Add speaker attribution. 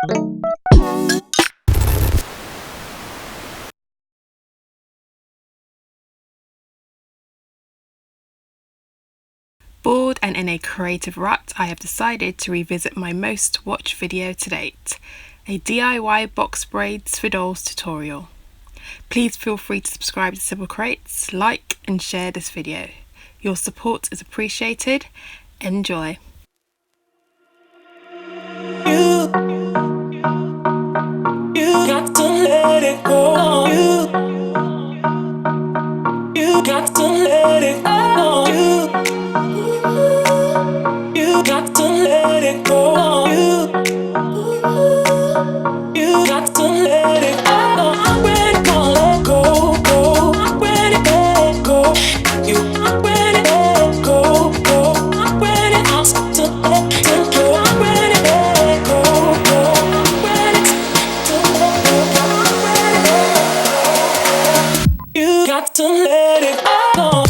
Speaker 1: Bored and in a creative rut, I have decided to revisit my most watched video to date, a DIY box braids for dolls tutorial. Please feel free to subscribe to Simple Creates, like and share this video. Your support is appreciated. Enjoy.
Speaker 2: You got to let it go. You got to let it go. You got to let it go. You got to let it go. I'm ready to let go. I'm ready to let go. I'm ready to let go. I'm ready to let go. I'm ready to let go. I'm ready to let go. You got to let it go.